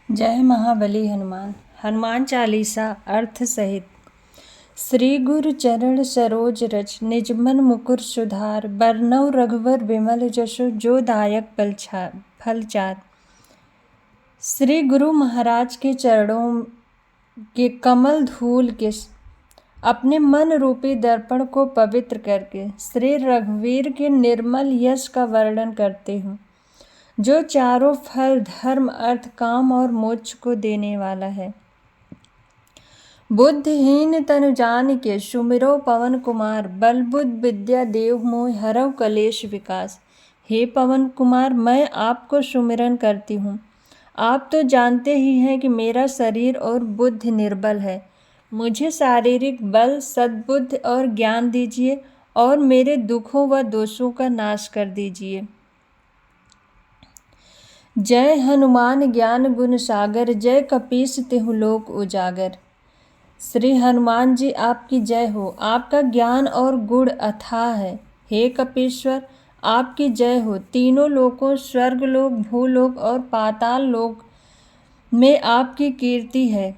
जय महाबली हनुमान। हनुमान चालीसा अर्थ सहित। श्री गुरु चरण सरोज रज, निजमन मुकुर सुधार। बरनउँ रघुवर विमल जसु, जो दायक फल चार। श्री गुरु महाराज के चरणों के कमल धूल के अपने मन रूपी दर्पण को पवित्र करके श्री रघुवीर के निर्मल यश का वर्णन करते हूँ, जो चारों फल धर्म अर्थ काम और मोक्ष को देने वाला है। बुद्धिहीन तनु जानिके सुमिरो पवन कुमार, बल बुद्धि विद्या देव मोहि हरऊ कलेश विकास। हे पवन कुमार, मैं आपको सुमिरन करती हूँ। आप तो जानते ही हैं कि मेरा शरीर और बुद्धि निर्बल है। मुझे शारीरिक बल, सद्बुद्धि और ज्ञान दीजिए और मेरे दुखों व दोषों का नाश कर दीजिए। जय हनुमान ज्ञान गुण सागर, जय कपीस तिहुँ लोक उजागर। श्री हनुमान जी आपकी जय हो। आपका ज्ञान और गुण अथाह है। हे कपीश्वर, आपकी जय हो। तीनों लोकों स्वर्गलोक, भूलोक और पाताल लोक में आपकी कीर्ति है।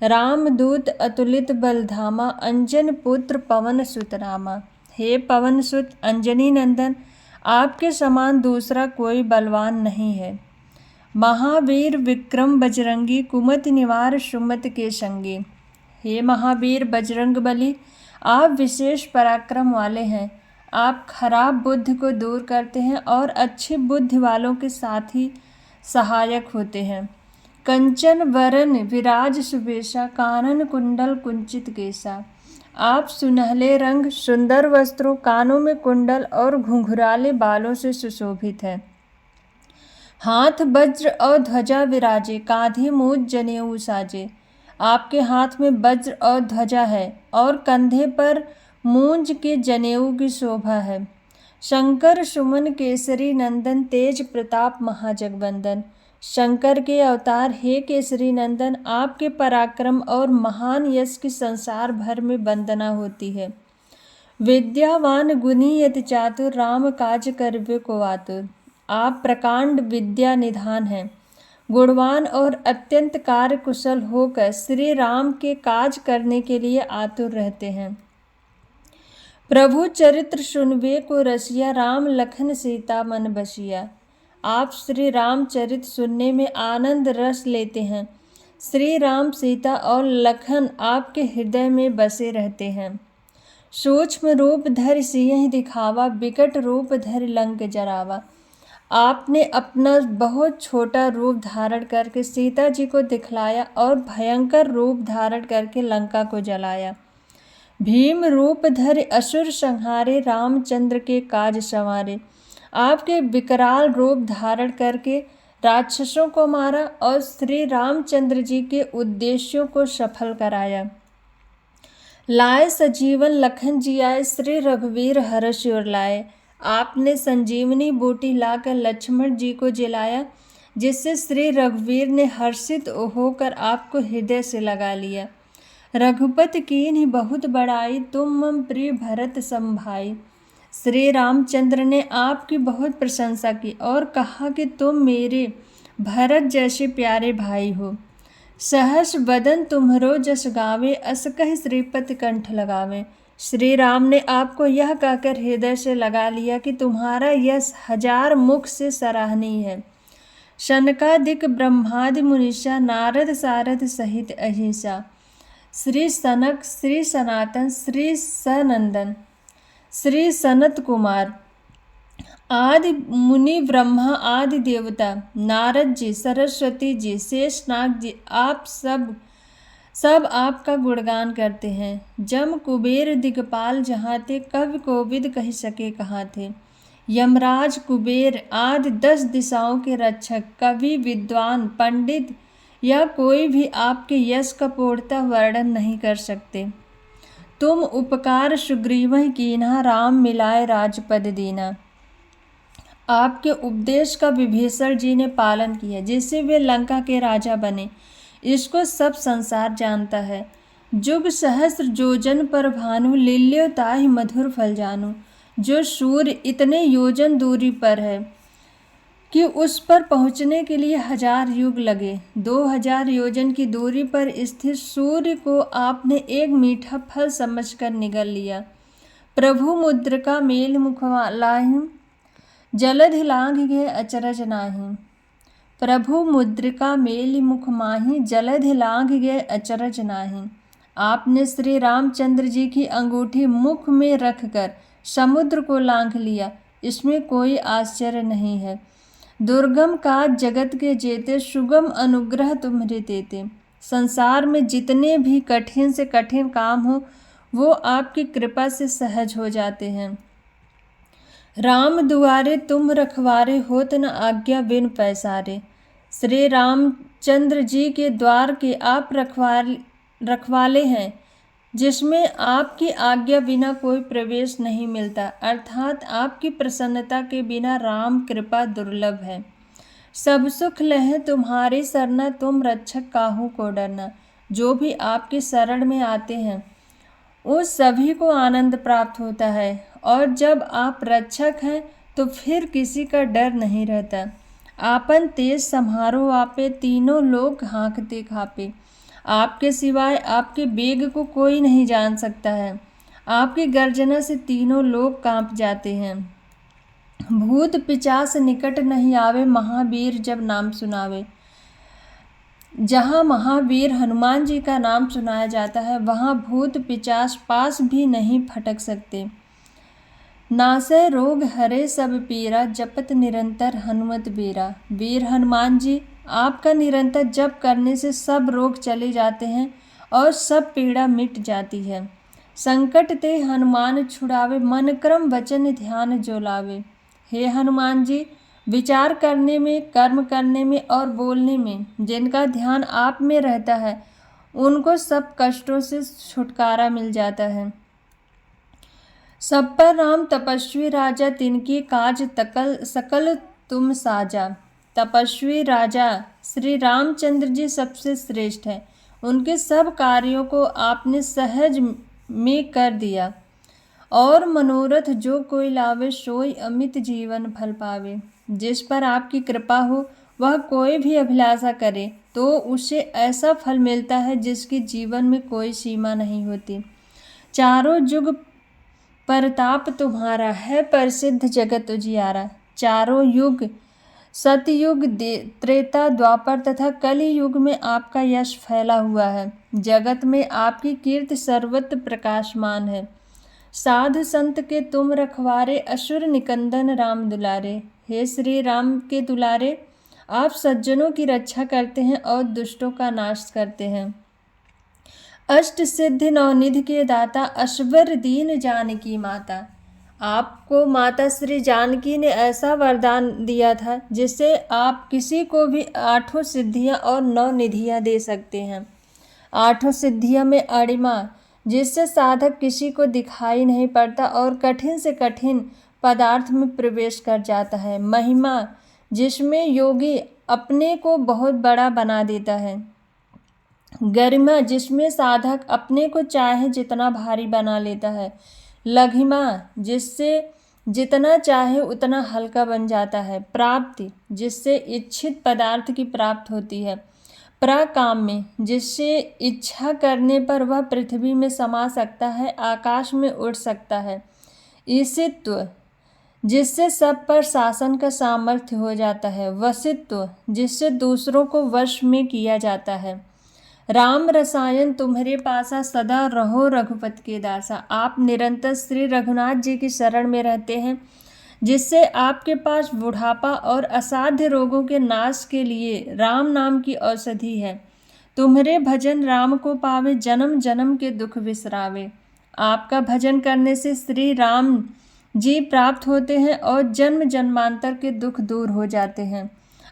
रामदूत अतुलित बलधामा, अंजन पुत्र पवन सुत रामा। हे पवन सुत अंजनी नंदन, आपके समान दूसरा कोई बलवान नहीं है। महावीर विक्रम बजरंगी, कुमति निवार सुमति के संगी। हे महावीर बजरंग बली, आप विशेष पराक्रम वाले हैं। आप खराब बुद्धि को दूर करते हैं और अच्छी बुद्धि वालों के साथ ही सहायक होते हैं। कंचन वरन विराज सुबेशा, कानन कुंडल कुंचित केसा। आप सुनहले रंग, सुंदर वस्त्रों, कानों में कुंडल और घुंघराले बालों से सुशोभित है। हाथ वज्र और ध्वजा विराजे, काँधे मूज जनेऊ साजे। आपके हाथ में वज्र और ध्वजा है और कंधे पर मूंज के जनेऊ की शोभा है। शंकर सुमन केसरी नंदन, तेज प्रताप महाजगवंदन। शंकर के अवतार हे केसरी नंदन, आपके पराक्रम और महान यश की संसार भर में वंदना होती है। विद्यावान गुणी यति चातुर, राम काज करिबे को आतुर। आप प्रकांड विद्या निधान हैं। गुणवान और अत्यंत कार्य कुशल होकर श्री राम के काज करने के लिए आतुर रहते हैं। प्रभु चरित्र सुनबे को रसिया, राम लखन सीता मन बसिया। आप श्री राम चरित्र सुनने में आनंद रस लेते हैं। श्री राम, सीता और लखन आपके हृदय में बसे रहते हैं। सूक्ष्म रूप धरि सियहि दिखावा, बिकट रूप धरि लंक जरावा। आपने अपना बहुत छोटा रूप धारण करके सीता जी को दिखलाया और भयंकर रूप धारण करके लंका को जलाया। भीम रूप धरि असुर संहारे, रामचंद्र के काज संवारे। आपके विकराल रूप धारण करके राक्षसों को मारा और श्री रामचंद्र जी के उद्देश्यों को सफल कराया। लाए सजीवन लखन जी आए, श्री रघुवीर हर्ष उर लाए। आपने संजीवनी बूटी लाकर लक्ष्मण जी को जिलाया, जिससे श्री रघुवीर ने हर्षित होकर आपको हृदय से लगा लिया। रघुपति कीन्हि बहुत बड़ाई, तुम मम प्रिय भरत सम भाई। श्री रामचंद्र ने आपकी बहुत प्रशंसा की और कहा कि तुम मेरे भरत जैसे प्यारे भाई हो। सहस बदन तुम्हरो जस गावे, अस कहि श्रीपति कंठ लगावे। श्री राम ने आपको यह कहकर हृदय से लगा लिया कि तुम्हारा यश 1000 मुख से सराहनीय है। शनकादिक ब्रह्मादि मुनीषा, नारद सारद सहित अहिसा। श्री सनक, श्री सनातन, श्री सनंदन, श्री सनत कुमार आदि मुनि, ब्रह्मा आदि देवता, नारद जी, सरस्वती जी, शेषनाग जी, आप सब आपका गुणगान करते हैं। जम कुबेर दिगपाल जहाँ थे, कवि कोविद कह सके कहाँ थे। यमराज कुबेर आदि 10 दिशाओं के रक्षक, कवि विद्वान पंडित या कोई भी आपके यश का पूर्णतः वर्णन नहीं कर सकते। तुम उपकार सुग्रीवहि कीन्हा, राम मिलाए राजपद दीना। आपके उपदेश का विभीषण जी ने पालन किया, जिससे वे लंका के राजा बने। इसको सब संसार जानता है। जुग सहस्र योजन पर भानु, लील्यो ताहि मधुर फल जानू। जो सूर्य इतने योजन दूरी पर है कि उस पर पहुँचने के लिए 1000 युग लगे। 2000 योजन की दूरी पर स्थित सूर्य को आपने एक मीठा फल समझकर निगल लिया। प्रभु मुद्रिका मेल मुखलाहि, जलधि लांघ गए अचरज नाही। प्रभु मुद्रिका मेल मुख माही, जलधि लांघ गए अचरज नाही। आपने श्री रामचंद्र जी की अंगूठी मुख में रखकर समुद्र को लांघ लिया, इसमें कोई आश्चर्य नहीं है। दुर्गम काज जगत के जेते, सुगम अनुग्रह तुम्हारे देते। संसार में जितने भी कठिन से कठिन काम हो वो आपकी कृपा से सहज हो जाते हैं। राम दुआरे तुम रखवारे, होत न आज्ञा बिन पैसारे। श्री रामचंद्र जी के द्वार के आप रखवाले हैं, जिसमें आपकी आज्ञा बिना कोई प्रवेश नहीं मिलता, अर्थात आपकी प्रसन्नता के बिना राम कृपा दुर्लभ है। सब सुख लहे तुम्हारी सरना, तुम रक्षक काहू को डरना। जो भी आपकी शरण में आते हैं उस सभी को आनंद प्राप्त होता है, और जब आप रक्षक हैं तो फिर किसी का डर नहीं रहता। आपन तेज सम्हारो आपे, तीनों लोग हाँकते काँपे। आपके सिवाय आपके वेग को कोई नहीं जान सकता है। आपकी गर्जना से तीनों लोग कांप जाते हैं। भूत पिचास निकट नहीं आवे, महावीर जब नाम सुनावे। जहाँ महावीर हनुमान जी का नाम सुनाया जाता है वहाँ भूत पिचास पास भी नहीं फटक सकते। नासै रोग हरे सब पीरा, जपत निरंतर हनुमत बेरा। वीर हनुमान जी, आपका निरंतर जप करने से सब रोग चले जाते हैं और सब पीड़ा मिट जाती है। संकट ते हनुमान छुड़ावे, मन क्रम वचन ध्यान जो लावे। हे हनुमान जी, विचार करने में, कर्म करने में और बोलने में जिनका ध्यान आप में रहता है उनको सब कष्टों से छुटकारा मिल जाता है। सब पर राम तपस्वी राजा, तिनकी काज तकल सकल तुम साजा। तपस्वी राजा श्री रामचंद्र जी सबसे श्रेष्ठ हैं। उनके सब कार्यों को आपने सहज में कर दिया, और मनोरथ जो कोई लावे, सोई अमित जीवन फल पावे। जिस पर आपकी कृपा हो वह कोई भी अभिलाषा करे तो उसे ऐसा फल मिलता है जिसकी जीवन में कोई सीमा नहीं होती। चारों युग परताप तुम्हारा है, प्रसिद्ध जगत उजियारा। चारों युग सतयुग, त्रेता, द्वापर तथा कलि युग में आपका यश फैला हुआ है। जगत में आपकी कीर्ति सर्वत्र प्रकाशमान है। साधु संत के तुम रखवारे, असुर निकंदन राम दुलारे। हे श्री राम के दुलारे, आप सज्जनों की रक्षा करते हैं और दुष्टों का नाश करते हैं। अष्ट सिद्धि नवनिधि के दाता, अश्वर दीन जानकी माता। आपको माता श्री जानकी ने ऐसा वरदान दिया था जिससे आप किसी को भी 8 सिद्धियां और 9 निधियां दे सकते हैं। 8 सिद्धियां में अणिमा, जिससे साधक किसी को दिखाई नहीं पड़ता और कठिन से कठिन पदार्थ में प्रवेश कर जाता है। महिमा, जिसमें योगी अपने को बहुत बड़ा बना देता है। गरिमा, जिसमें साधक अपने को चाहे जितना भारी बना लेता है। लघिमा, जिससे जितना चाहे उतना हल्का बन जाता है। प्राप्ति, जिससे इच्छित पदार्थ की प्राप्त होती है। प्राकाम्य, जिससे इच्छा करने पर वह पृथ्वी में समा सकता है, आकाश में उड़ सकता है। ईशित्व, जिससे सब पर शासन का सामर्थ्य हो जाता है। वशित्व, जिससे दूसरों को वश में किया जाता है। राम रसायन तुम्हारे पासा, सदा रहो रघुपति के दासा। आप निरंतर श्री रघुनाथ जी की शरण में रहते हैं, जिससे आपके पास बुढ़ापा और असाध्य रोगों के नाश के लिए राम नाम की औषधि है। तुम्हारे भजन राम को पावे, जन्म जन्म के दुख विसरावे। आपका भजन करने से श्री राम जी प्राप्त होते हैं और जन्म जन्मांतर के दुख दूर हो जाते हैं।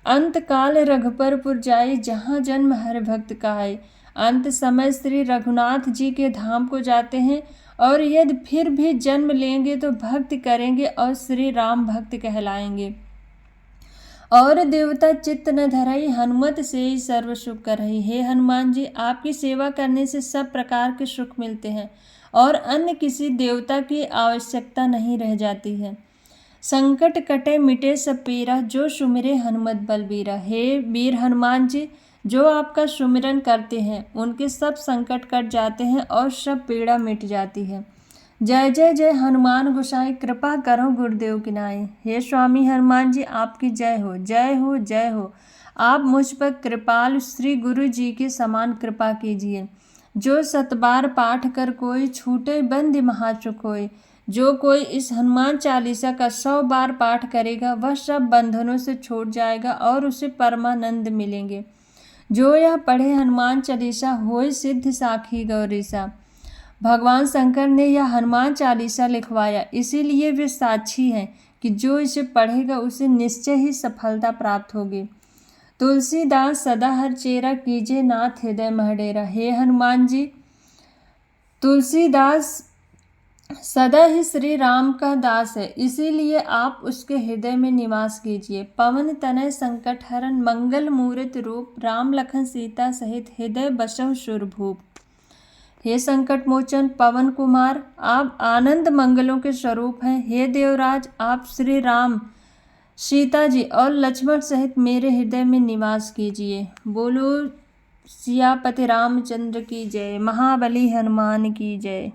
अंत काल रघुपरपुर जाई, जहाँ जन्म हर भक्त काई। अंत समय श्री रघुनाथ जी के धाम को जाते हैं, और यदि फिर भी जन्म लेंगे तो भक्ति करेंगे और श्री राम भक्त कहलाएंगे। और देवता चित्त न धरई, हनुमत से ही सर्व सुख करई। हे हनुमान जी, आपकी सेवा करने से सब प्रकार के सुख मिलते हैं और अन्य किसी देवता की आवश्यकता नहीं रह जाती है। संकट कटे मिटे सब पीरा, जो सुमिरे हनुमत बलबीरा। हे वीर हनुमान जी, जो आपका सुमिरन करते हैं उनके सब संकट कट जाते हैं और सब पीड़ा मिट जाती है। जय जय जय हनुमान गोसाई, कृपा करो गुरुदेव की नाई। हे स्वामी हनुमान जी, आपकी जय हो जय हो जय हो। आप मुझ पर कृपाल श्री गुरु जी के समान कृपा कीजिए। जो सतबार पाठ कर कोई, छूटे बंद महासुख होय। जो कोई इस हनुमान चालीसा का 100 बार पाठ करेगा, वह सब बंधनों से छूट जाएगा और उसे परमानंद मिलेंगे। जो यह पढ़े हनुमान चालीसा, होय सिद्ध साखी गौरीसा। भगवान शंकर ने यह हनुमान चालीसा लिखवाया, इसीलिए वे साक्षी हैं कि जो इसे पढ़ेगा उसे निश्चय ही सफलता प्राप्त होगी। तुलसीदास सदा हर चेरा, कीजे नाथ हृदय मह डेरा। हे हनुमान जी, तुलसीदास सदा ही श्री राम का दास है, इसीलिए आप उसके हृदय में निवास कीजिए। पवन तनय संकट हरन, मंगल मूर्त रूप। राम लखन सीता सहित, हृदय बसहु सुरभूप। हे संकट मोचन पवन कुमार, आप आनंद मंगलों के स्वरूप हैं। हे देवराज, आप श्री राम, सीता जी और लक्ष्मण सहित मेरे हृदय में निवास कीजिए। बोलो सियापति रामचंद्र की जय, महाबली हनुमान की जय।